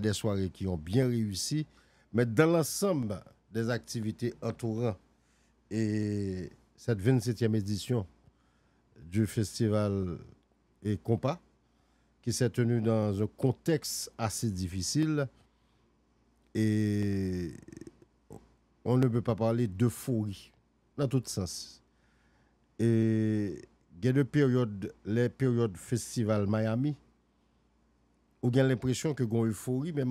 a des soirées qui ont bien réussi, mais dans l'ensemble des activités entourant et cette 27e édition du festival et Compas, qui s'est tenu dans un contexte assez difficile, et on ne peut pas parler d'euphorie dans tout sens. Et il y a les périodes festival Miami, où il y a l'impression que il y a une euphorie, mais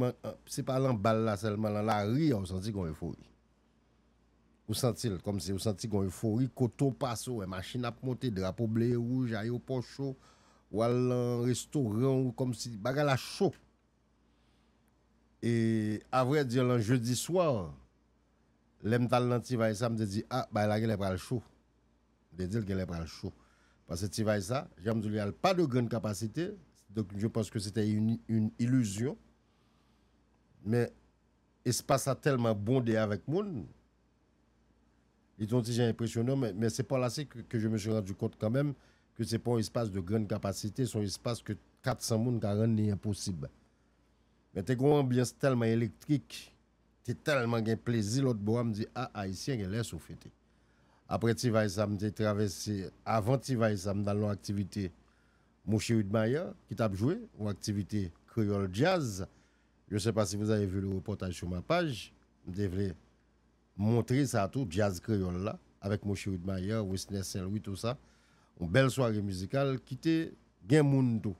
c'est pas dans balle là seulement, dans la rue, on sent qu'il y a une euphorie. Vous sentez comme si vous sentez qu'il y a une euphorie, coton passe, machine à monter, drapeau bleu rouge, aéroport chaud, ou un restaurant, ou comme si bagarre la chaud. Et à vrai dire, le jeudi soir, l'aime talent va ça me dit ah bah là il est pas le chaud. De dire qu'il est pas le chaud. Parce que tu vas ça, j'aime dire il a pas de grande capacité, donc je pense que c'était une illusion. Mais espace a tellement bondé avec monde. Ils ont dit impressionnant, mais c'est pas là que je me suis rendu compte quand même que c'est pas un espace de grande capacité, c'est un espace que 400 monde qui rend impossible. Mais t'es une ambiance tellement électrique, t'es tellement gain plaisir, l'autre bois me dit ah haïtien il laisse au fêter. Après Tivaï Sam j'ai traversé avant Tivaï Sam dans l'activité Mouché Udmaya qui t'a joué ou activité créole jazz. Je sais pas si vous avez vu le reportage sur ma page, je devrais montrer ça tout jazz créole là avec Mouché Udmaya, Wesley Saint-Louis tout ça. Une belle soirée musicale qui était gain monde tout.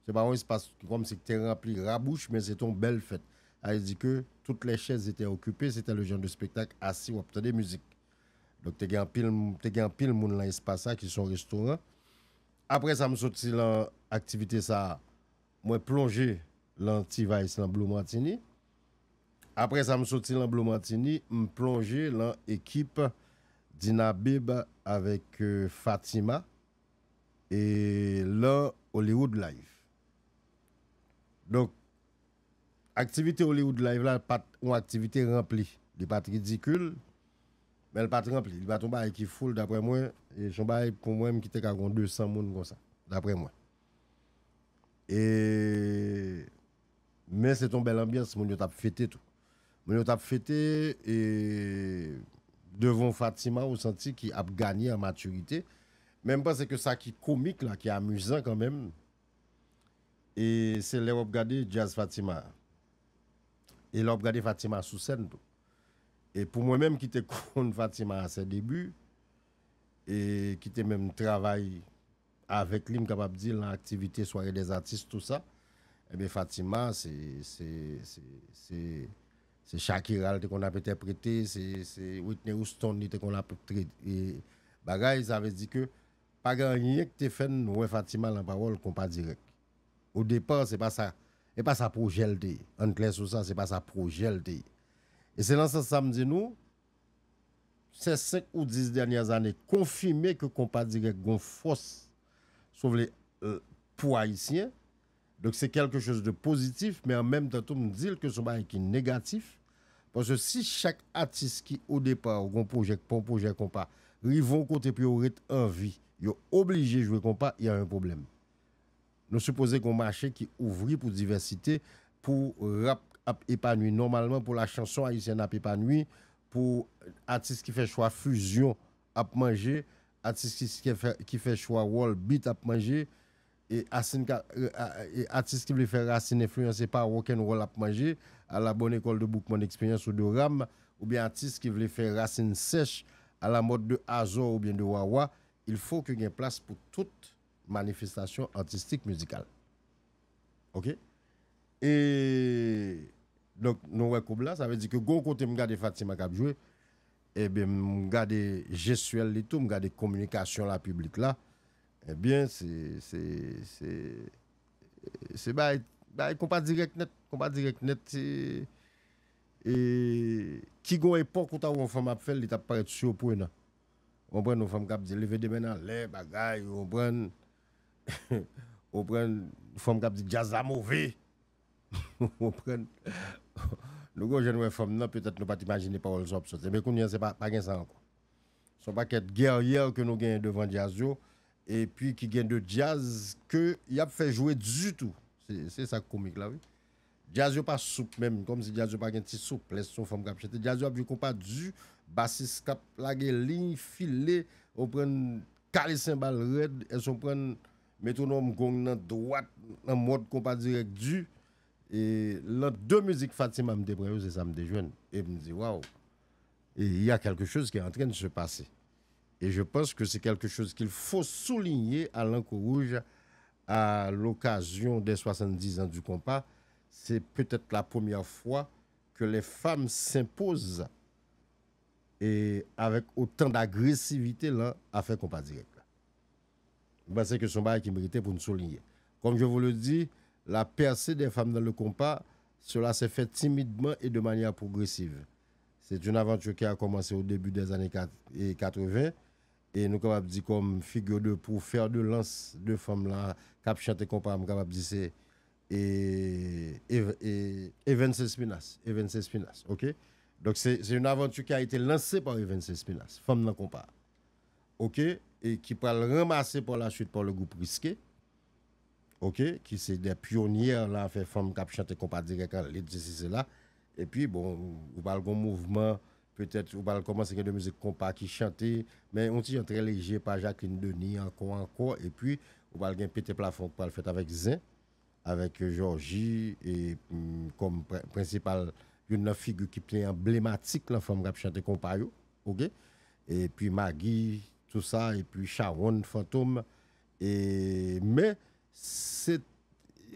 C'est pas un espace comme si c'était rempli rabouche, mais c'est une belle fête. Elle dit que toutes les chaises étaient occupées, c'était le genre de spectacle assis ou obtenir des musiques. Donc, tu as un pile de monde dans l'espace qui sont restaurants. Après, ça me sorti dans l'activité, ça, moi plongé dans T-Vice, dans Blue Martini. Après, ça me sorti dans Blue Martini, me plongé dans l'équipe d'Inabib avec Fatima et là, Hollywood Live. Donc, activité Hollywood Live là, pas une activité remplie. Il n'est pas ridicule, mais elle n'est pas remplie. Il va tomber avec qui full d'après moi. Et son bail pour moi, qui était à 200 personnes comme ça, d'après moi. Et mais c'est une belle ambiance, mon yo t'a fêté tout. Mon yo t'a fêté et devant Fatima, on senti qu'il a gagné en maturité. Même parce que ça qui est comique là, qui est amusant quand même. Et c'est là où regarder Jazz Fatima. Et là, regarder Fatima sous scène. Tout. Et pour moi-même, qui était contre Fatima à ses débuts, et qui était même travail avec lui, capable de dire l'activité soirée des artistes, tout ça, eh bien Fatima, c'est Shakira qu'on a interprété, c'est Whitney Houston qu'on a interprété. Bagay, ça veut dire que pas rien que tu fais ouais Fatima la parole qu'on pas direct. Au départ, c'est pas ça. Et pas ça projet LD. En clair sur ça, c'est pas ça projet LD. Et c'est dans ce sens ça me dit nous, ces 5 ou 10 dernières années, confirmer que compas direct gon force sur les pour haïtiens. Donc c'est quelque chose de positif, mais en même temps, tout me dit que ce n'est pas négatif. Parce que si chaque artiste qui, au départ, a un projet compas, rivent côté puis aurait envie, il est obligé de jouer compas, il y a un problème. Nous supposons qu'on marché qui ouvre pour diversité, pour rap épanoui. Normalement, pour la chanson haïtienne épanoui, pour artiste qui fait choix fusion à manger, artiste qui fait choix wall beat à manger, et artiste qui veut faire racine influencé par rock'n'roll à manger, à la bonne école de Bookman Experience ou de Ram, ou bien artiste qui veut faire racine sèche à la mode de Azor ou bien de Wawa, il faut qu'il y ait place pour toute manifestation artistique musicale. OK? Et donc, nous voyons là, ça veut dire que go côté me garder Fatima qui a joué, et bien me garder gestuelle et tout, me garder communication la publique là, eh bien c'est compas direct net et qui gon époque où ta une femme a fait, il t'a paraît surprenant. On prend nos femmes qui disent lever des mains dans les bagailles, on prend une femme qui dit jazz à mauvais. On prend nous gros jeunes femmes là peut-être nous pas imaginer paroles sortir mais qu'on c'est pas ça encore. Son paquet guerrière que nous gagnons devant jazz et puis qui gagne de jazz que il a fait jouer du tout. C'est ça comique là oui. Jazz yo pas souple même, comme si jazz yo pas gen ti souplesse son femme k'ap chante. Jazz yo a vu qu'on pas du bassiste k'ap lage ligne filé, on prend caler cymbale red, elles sont prendre métronome gong dans droite en mode compas direct du et l'autre deux musiques Fatima me dépré c'est ça me déjeune et me dit waouh. Et il y a quelque chose qui est en train de se passer. Et je pense que c'est quelque chose qu'il faut souligner à l'Encre Rouge à l'occasion des 70 ans du compas. C'est peut-être la première fois que les femmes s'imposent et avec autant d'agressivité là à faire compas direct. Ben, c'est que son bail qui méritait pour nous souligner. Comme je vous le dis, la percée des femmes dans le compas, cela s'est fait timidement et de manière progressive. C'est une aventure qui a commencé au début des années 80 et nous capable dire comme figure de pour faire de lance de femmes là cap chanter compas capable dire c'est Evans Espinas, OK? Donc c'est une aventure qui a été lancée par Evans Espinas, femme dans compas. OK, et qui peut le ramasser par la suite par le groupe Risqué. OK, qui c'est des pionnières là fait femme cap chanter compas direct en lead c'est là. Et puis bon, ou pas le mouvement peut-être ou pas commencer de musique compas qui chanter mais on dit très léger par Jacqueline Denis encore et puis ou pas le pété plafond pour le faire avec Zin avec Georgie et comme principal une figure qui est emblématique la femme qui chanter compas yo, OK, et puis Maggie tout ça et puis Sharon Fantôme et mais c'est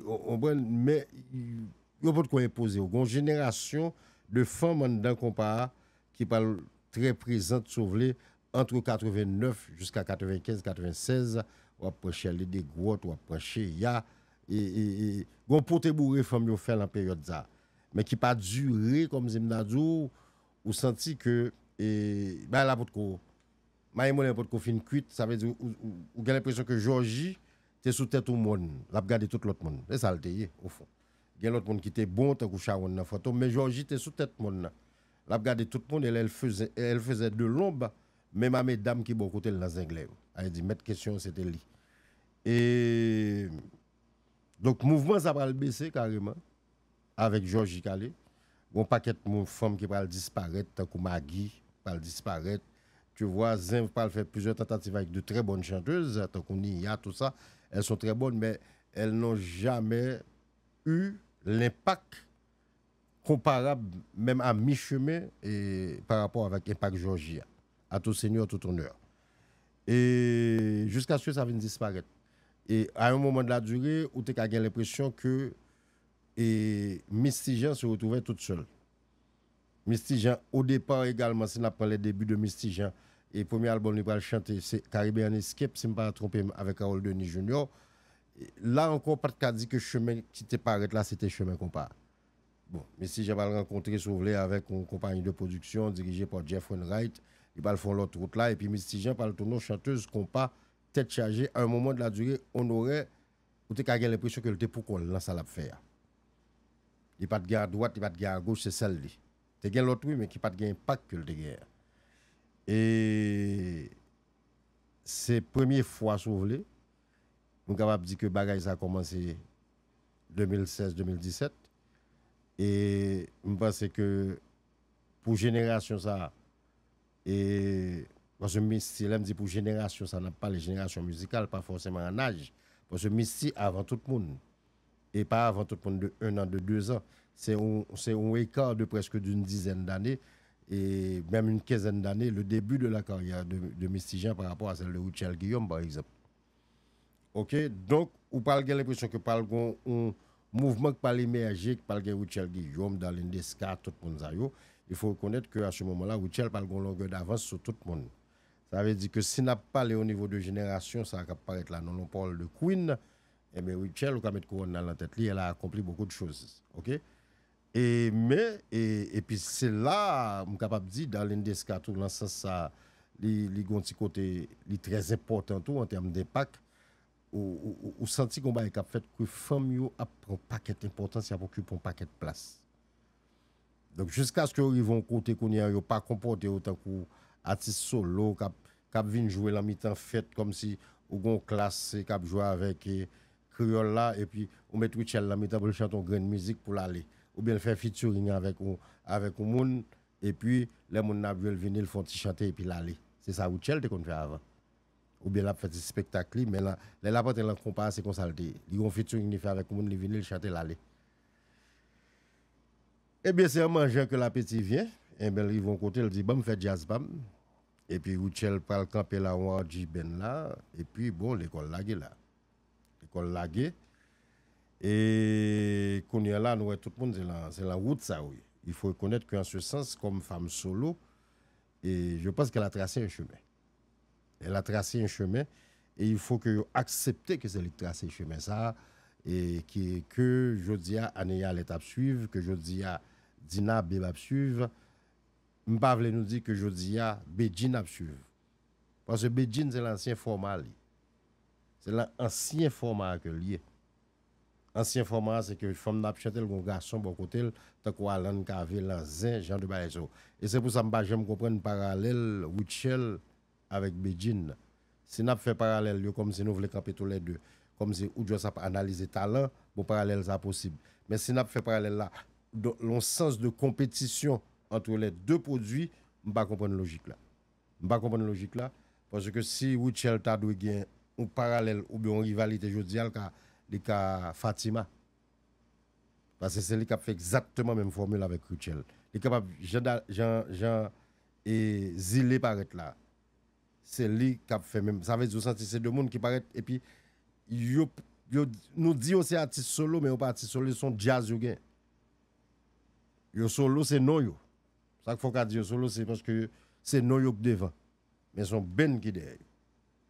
mais il y a pas de quoi imposer une génération de femmes dans compas qui parle très présente sauver entre 89 jusqu'à 95 96 ou après Shirley des Grottes ou après Cheya et gon pote bourré femme yo fait en période ça mais qui pas duré comme Zimnadou ou senti que et bah là pour ko Maïmon pour ko fin cuite ça veut dire ou a l'impression que Georgie t'es sous tête tout monde l'a regarder tout l'autre monde c'est ça le téye au fond il y a l'autre monde qui était bon tant que Sharon dans photo mais Georgie t'es sous tête monde l'a regarder tout le monde elle faisait de l'ombre même à mesdames qui bon côté dans anglais elle dit mettre question c'était lui et donc mouvement ça va le baisser carrément avec Georgie Calais bon paquet de femmes qui va disparaître tant que Maggie va disparaître tu vois Zin va faire plusieurs tentatives avec de très bonnes chanteuses tant qu'on y a tout ça elles sont très bonnes mais elles n'ont jamais eu l'impact comparable même à mi-chemin et par rapport avec Impact Georgia à tout seigneur tout honneur et jusqu'à ce que ça vienne disparaître et à un moment de la durée où tu as l'impression que et Misty Jean se retrouvait toute seule. Misty Jean au départ également si on prend les débuts de Misty Jean et premier album il va chanter c'est Caribbean Escape si je ne me pas trompé avec Carole Denis Junior. Là encore pas de cas dit que chemin qui te paraît là c'était chemin compas. Bon, Misty Jean va le rencontrer souvelé avec une compagnie de production dirigée par Jeff Wainwright, il va le faire l'autre route là et puis Misty Jean par le tournoi chanteuse compas tête chargée à un moment de la durée on aurait ou tu as l'impression que le était pour qu'on lance à la faire. Il pas de guerre à droite, il pas de guerre à gauche, c'est celle-là. Tu as l'autre oui mais qui pas de impact que le guerre. Et c'est première fois souvelé. On est capable de dire que bagaille ça a commencé 2016-2017 et je pense que pour génération ça et parce que Misty elle me dit pour génération ça n'a pas les générations musicales pas forcément en âge parce que Misty avant tout le monde et pas avant tout le monde de 1 an de 2 ans c'est un écart de presque d'une dizaine d'années et même une quinzaine d'années le début de la carrière de Misty Jean par rapport à celle de Richel Guillaume par exemple. OK, donc ou parle l'impression que parle un mouvement qui parle émerger qui parle Richel Guillaume dans l'Indeska tout le monde ça yo, il faut reconnaître que à ce moment-là Richel parle une longueur d'avance sur tout le monde. Ça veut dire que si n'a pas parlé au niveau de génération ça va apparaître là non on parle de Queen et bien Richel ou quand mettre couronne dans la tête elle a accompli beaucoup de choses. OK? Et mais et puis c'est là on capable dire dans l'Indeska tout dans sens ça les gon petit côté li très important tout en termes d'impact ou senti qu'on va fait que femme yo a prend paquet d'importance pour occuper un paquet de place. Donc jusqu'à ce que ils vont côté qu'on y a pas comporté autant que artiste solo cap vinn jouer la mi-temps fête comme si ou gon classe cap jouer avec créole là et puis on met Richel là mettre pour chanter une grande musique pour l'aller ou bien faire featuring avec un monde et puis les monde n'a veulent venir le font chanter et puis l'aller. C'est ça Richel te qu'on fait avant. Ou bien là fait des spectacles mais là les là pas la compare c'est comme ça ils ont featuring il fait avec monde il venir chanter l'aller. Eh bien c'est un mangeur que l'appétit vient et bien ils vont côté il dit bon fait jazz bam et puis Richel parle camper là on dit ben là et puis bon l'école là. L'école lagué. Et qu'on y a là, nous, tout le monde, c'est la route, ça, oui. Il faut reconnaître qu'en ce sens, comme femme solo, et je pense qu'elle a tracé un chemin. Elle a tracé un chemin, et il faut que accepter que c'est lui qui trace un chemin, ça, et que je dis à Anéa l'étape suivre, que je dis à Dina Beba suivre, je ne pas nous dire que je dis à Bédine suivre. Parce que Bédine, c'est l'ancien format. C'est l'ancien format que lié. Ancien format, c'est que femme n'a chanté le garçon bon côté, tant qu'on a l'an cavé l'anzin, genre de bail. Et c'est pour ça que j'aime comprendre parallèle Richel avec Bédine. Si n'a fait parallèle comme si nous voulons camper tous les deux, comme si ou doit analyser talent, bon parallèle ça possible. Mais si n'a fait parallèle là, le sens de compétition entre les deux produits, on pas comprendre logique là. On pas comprendre logique là parce que si Richel t'a doué un parallèle ou bien une rivalité jodiale de Fatima. Parce que c'est lui qui a fait exactement la même formule avec Richel. Il est capable, Jean et Zilé paraître là. C'est lui qui a fait même. Ça veut dire que c'est deux mondes qui paraissent. Et puis, nous disons aussi artistes solo, mais pas artistes solo, ils sont jazz. Yo solo, c'est non. Yo. Ça qu'il faut qu'on dise solo, c'est parce que c'est non yo devant. Mais ils sont ben qui derrière.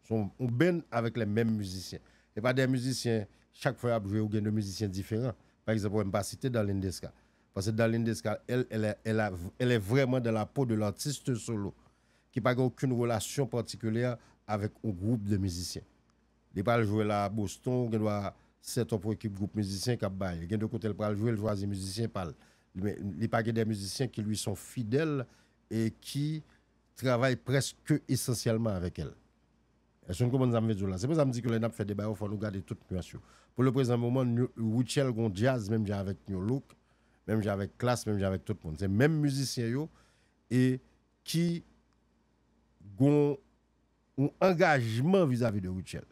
Ils sont ben avec les mêmes musiciens. Et pas des musiciens. Chaque fois, il y a des musiciens différents. Par exemple, on ne peut pas citer dans l'Indeska. Parce que dans l'Indeska, elle est vraiment dans la peau de l'artiste solo, qui n'a aucune relation particulière avec un groupe de musiciens. Il ne peut pas jouer là à Boston, il doit set up pour équipe groupe musicien qui a bail. Il y a de côté, il peut jouer, il choisit musicien. Il n'y a pas des musiciens qui lui sont fidèles et qui travaillent presque essentiellement avec elle. C'est pour ça que je me dis que les nappes fait des bails, il faut nous garder toute nuance. Pour le présent moment, Richel gon jazz, même avec New Look, même avec classe, même avec tout le monde. C'est même musicien yo et qui ont un engagement vis-à-vis de Richel.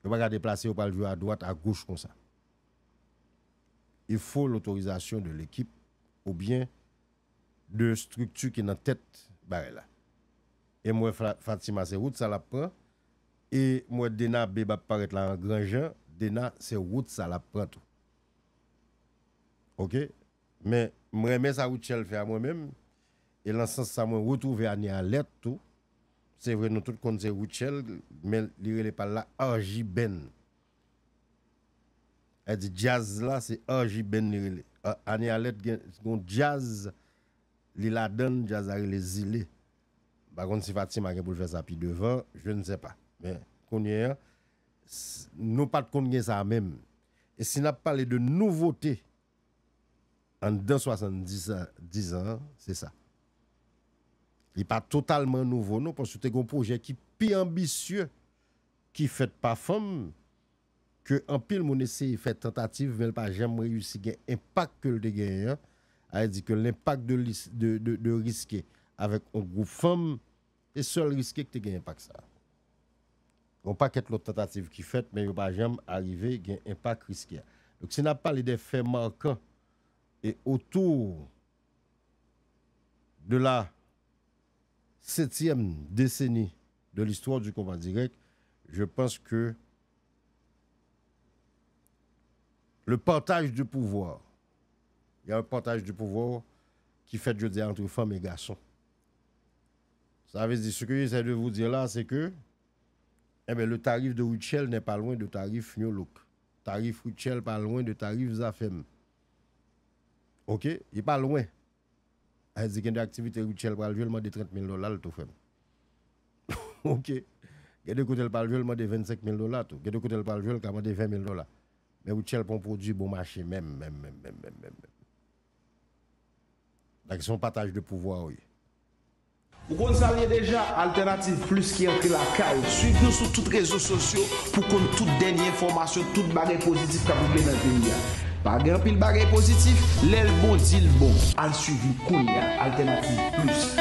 Il ne va pas déplacer ou pas le jouer à droite, à gauche comme ça. Il faut l'autorisation de l'équipe ou bien de structure qui est dans tête bah là. Et moi, Fatima, c'est route, ça la prend. Et moi, Dena, Beba paraître là en grand Jean. Dena, c'est route, ça la prend tout. OK? Mais moi, remets ça, Richel fait à moi-même. Et dans ce sens, ça m'a retrouvé à lettre tout. C'est vrai, nous tous connaissons Richel, mais il n'est pas là, Arji Ben. Elle dit jazz là, c'est Arji Ben. Année à lettre, jazz, il la donne, jazz a les îles. Par contre, si Fatima a pour faire ça puis devant, je ne sais pas. Mais nous pas de connaître ça même. Et si on a parlé de nouveauté en dans 70 ans, c'est ça. Il n'est pas totalement nouveau, non, parce que c'est un projet qui est plus ambitieux, qui fait pas femme, que en pile mon essaie de faire tentative, mais il n'a pas jamais réussi à un impact que le gagne. Elle dit que l'impact de risquer avec un groupe femme, c'est seul risque que tu gagnes pas que ça. On pas qu'être l'autre tentative qui fait, mais il va jamais arriver à un impact risqué. Donc si on a parlé des faits marquants et autour de la 7e décennie de l'histoire du combat direct, je pense que le partage du pouvoir, il y a un partage du pouvoir qui fait, je dis, entre femmes et garçons. Ça veut dire, ce que j'essaie de vous dire là, c'est que le tarif de Richel n'est pas loin de tarif New Look. Tarif Richel pas loin de tarif Zafem. OK? Il n'est pas loin. Elle dit qu'il y a des activités Richel pour le jeu, de 30 000 $, tout fait. OK? Il y a des côtés pour le jeu, de 25 000 $. Il y a des côtés pour le jeu, de 20 000 $. Mais Richel pour un produit bon marché, même. Donc, c'est un partage de pouvoir, oui. Vous connaissez déjà Alternative Plus qui entre la caille. Suivez-nous sur tous les réseaux sociaux pour qu'on ait toute dernière information, toute bagarre positive qu'a vous dans le pays. Pas grand pile bagarre positif, l'aile bon dit le bon. Al suivi Kounia Alternative Plus.